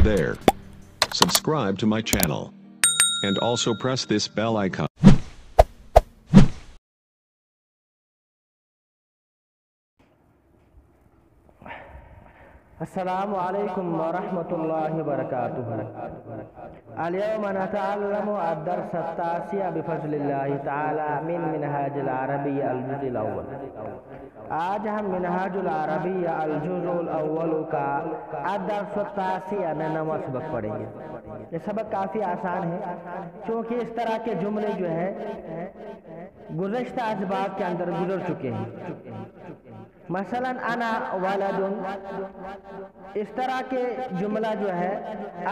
there. Subscribe to my channel. And also press this bell icon. السلام عليكم ورحمة الله وبركاته. اليوم نتعلم الدرس التاسع بفضل الله تعالى من منهاج العربية الجزء الأول. آج ہم منہاج العربیہ الجزء الاول کا الدرس التاسع نواں سبق پڑھیں گے. یہ سبق کافی آسان ہے چونکہ اس طرح کے جملے جو ہیں گزشتہ اسباق کے اندر گزر چکے ہیں. مثلا انا ولد، اس طرح کے جملہ جو ہے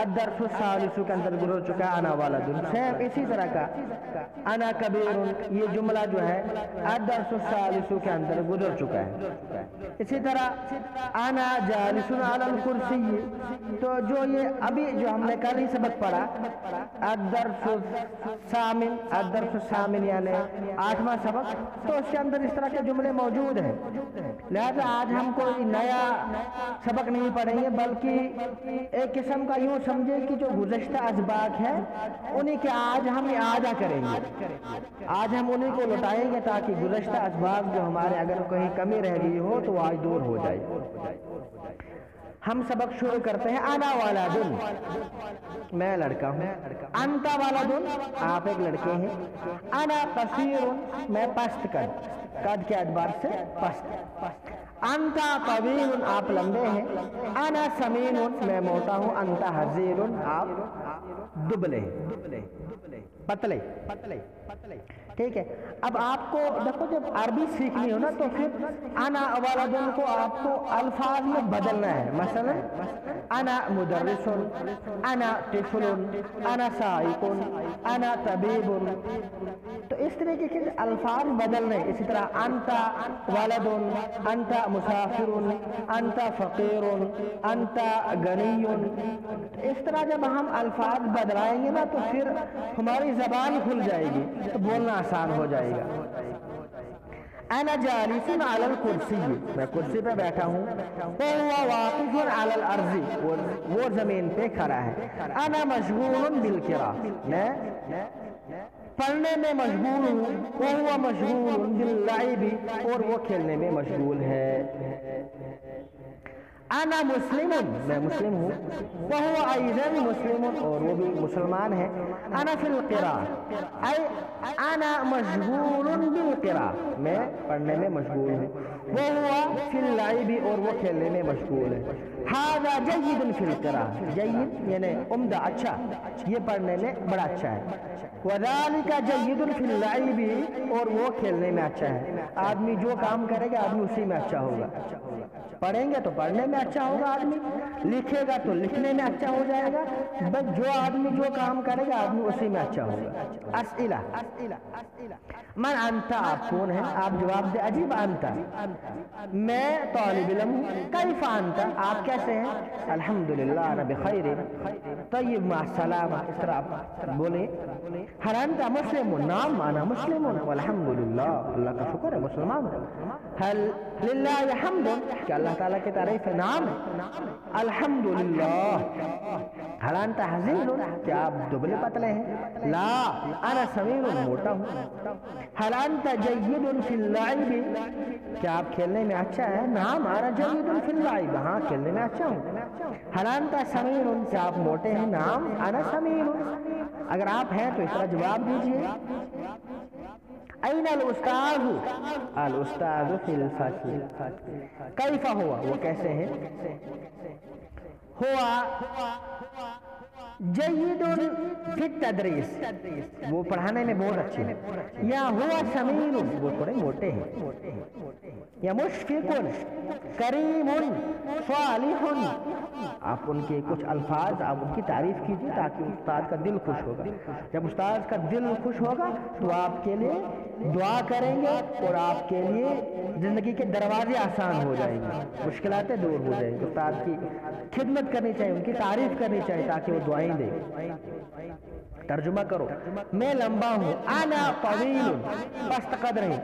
الدرس الثالث کے اندر گزر چکا ہے انا ولد. سیم اسی طرح کا انا کبیر، یہ جملہ جو ہے الدرس الثالث کے اندر گزر چکا ہے. اسی طرح انا جالس علی الکرسی، تو جو یہ ابھی جو ہم نے کل ہی سبق پڑھا الدرس الثامن یعنی 8واں سبق، تو اس کے اندر اس طرح کے جملے موجود ہیں. لہذا آج ہم کوئی نیا سبق نہیں پڑھیں گے، بلکہ ایک قسم کا یوں سمجھے کہ جو گزشتہ اسباق ہے انہی کے آج ہم اعادہ کریں گے. آج ہم انہی کو لوٹائیں گے تاکہ گزشتہ اسباق جو ہمارے اگر کہیں کمی رہ گئی ہو تو آج دور ہو جائے. ہم سبق شروع کرتے ہیں. انا ولد، میں لڑکا ہوں. انت ولد، آپ ایک لڑکے ہیں. انا قصیر، میں پست قد کے اعتبار سے پست. انت طویل، آپ لمبے ہیں. انا سمین، میں موٹا ہوں. انت حزیر، آپ دبلے پتلے. ٹھیک ہے. اب آپ کو دیکھو جب عربی سیکھنی ہو نا تو پھر انا ولدن کو آپ کو الفاظ میں بدلنا ہے. مثلا انا مدرس، انا طفل، انا سائق، انا طبیب، تو اس طریقے کے الفاظ بدلنے. اسی طرح انت ولد، انت مسافر، انت فقیر، انت غنی. اس طرح جب ہم الفاظ بدلائیں گے نا تو پھر ہماری زبان کھل جائے گی تو بولنا آسان ہو جائے گا. انا جالس علی الکرسی، میں کرسی پہ بیٹھا ہوں. وهو واقف علی الارض، وہ زمین پہ کھڑا ہے. انا مشغول بالقراءة، میں پڑھنے میں مشغول ہوں. وهو مشغول باللعب، اور وہ کھیلنے میں مشغول ہے. انا مسلم، میں مسلم ہوں. وهو ایضا مسلم، اور وہ بھی مسلمان ہے. انا فی القراءة، ای انا مشغول بالقراءة، میں پڑھنے میں مشغول ہوں. وهو فی اللعب، اور وہ کھیلنے میں مشغول ہے. هذا جید فی القراءة، جید یعنی عمدہ، اچھا، یہ پڑھنے میں بڑا اچھا ہے. وذلك جید فی اللعب، اور وہ کھیلنے میں اچھا ہے. آدمی جو کام کرے گا آدمی اسی میں اچھا ہوگا. پڑھیں گے تو پڑھنے میں اچھا ہوگا آدمی، لکھے گا تو لکھنے میں اچھا ہو جائے گا. بس جو آدمی جو کام کرے گا آدمی اسی میں اچھا ہوگا. اسئلہ، من انت، آپ کون ہیں؟ آپ جواب دے. عجیب، انت، میں طالب علم ہوں. کیف انت، آپ کیسے ہیں؟ الحمدللہ انا بخیر. طیب، مع السلامہ، اس طرح آپ بولیں. هل انت مسلم؟ نعم انا مسلم والحمدللہ، اللہ کا شکر ہے مسلمان ہوں. هل للہ حمد، کیا اللہ تعالیٰ کی تعریف ہے؟ نعم الحمدللہ. هل انت حزین، کیا آپ دبلے پتلے ہیں؟ لا انا سمین، موٹا ہوں. هل انت جید فی اللعب، کیا آپ کھیلنے میں اچھا ہے؟ نعم انا جید فی اللعب، ہاں کھیلنے میں اچھا ہوں. هل انت سمین، کیا آپ موٹے ہیں؟ نعم انا سمین. اگر آپ ہیں تو اس طرح جواب دیجئے. این الاستاذ، الاستاذ فی الفصل. کیف ہوا، وہ کیسے ہیں؟ ہوا جید فی التدریس، وہ پڑھانے میں بہت اچھے ہیں. یا ہوا سمین، وہ تھوڑے موٹے ہیں. یا مشفق، کریم، صالح. آپ ان کے کچھ الفاظ آپ ان کی تعریف کیجیے تاکہ استاد کا دل خوش ہوگا. جب استاد کا دل خوش ہوگا تو آپ کے لیے دعا کریں گے اور آپ کے لیے زندگی کے دروازے آسان ہو جائیں گے، مشکلاتیں دور ہو جائیں گی. استاد کی خدمت کرنی چاہیے، ان کی تعریف کرنی چاہیے تاکہ وہ دعائیں دیں. ترجمہ کرو. میں لمبا ہوں. انا طویل، پست قد رہی.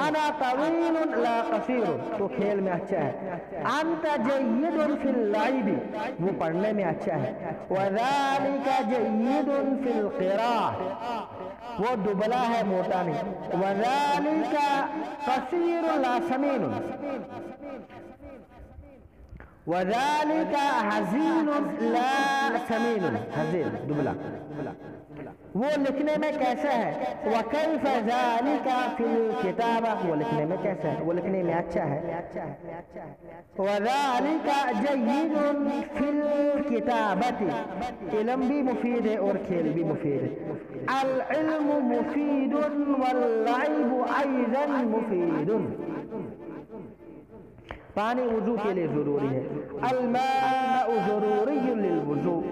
انا طویل لا قصیر، تو کھیل میں اچھا ہے. انت جید فی اللعب، وہ پڑھنے میں اچھا ہے. وَذَلِكَ جَيِّدٌ فِي الْقِرَاءَةِ وہ دبلا ہے موٹا نہیں. وَذَلِكَ قَصِيرٌ لَا سَمِينٌ وَذَلِكَ حَزِينٌ لَا سَمِينٌ حزین دبلا. وہ لکھنے میں کیسا ہے. وَكَيْفَ ذَلِكَ فِي الْكِتَابَةِ وہ لکھنے میں کیسا ہے, وہ لکھنے میں اچھا ہے. وَذَلِكَ جَيِّدٌ فِي الْكِتَابَةِ علم بھی مفید ہے اور کھیل بھی مفید ہے. العلم مفید واللعب أيضا مفید. پانی وضو کے لیے ضروری ہے. الماء ضروری للوضوء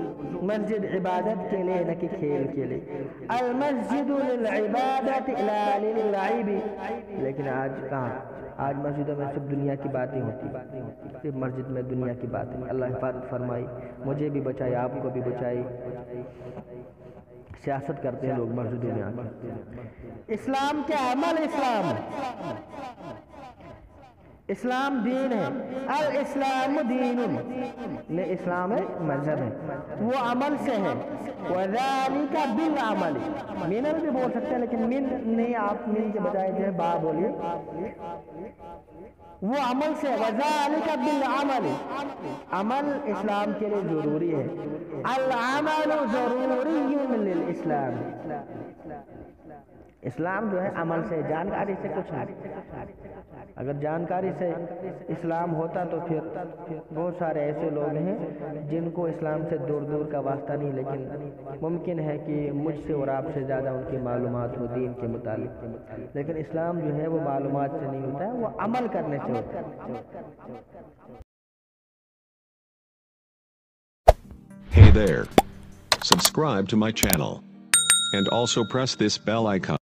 مسجد عبادت کے لیے نہ کہ کھیل کے لیے. المسجد للعبادت لا للعب لیکن آج کہاں, آج مسجدوں میں صرف دنیا کی باتیں ہوتی ہیں, صرف مسجد میں دنیا کی باتیں. اللہ حفاظت فرمائی, مجھے بھی بچائے, آپ کو بھی بچائے. سیاست کرتے ہیں لوگ مسجدوں میں آ کر. اسلام کیا عمل اسلام ہے. اسلام دین ہے. الاسلام دین نے اسلام ہے مذہب ہے, وہ عمل سے ہے. وذالک بالعمل من بھی بول سکتے ہیں لیکن من نہیں, آپ من کے بجائے جو ہے با بولیے. وہ عمل سے. وذالک بالعمل عمل اسلام کے لیے ضروری ہے. العمل ضروری للاسلام اسلام جو ہے عمل سے, جانکاری سے کچھ نہیں. اگر جانکاری سے اسلام ہوتا تو پھر بہت سارے ایسے لوگ ہیں جن کو اسلام سے دور دور کا واسطہ نہیں, لیکن ممکن ہے کہ مجھ سے اور آپ سے زیادہ ان کی معلومات ہو دین کے متعلق. لیکن اسلام جو ہے وہ معلومات سے نہیں ہوتا ہے, وہ عمل کرنے سے ہوتا ہے. Hey there. Subscribe to my channel. And also press this bell icon.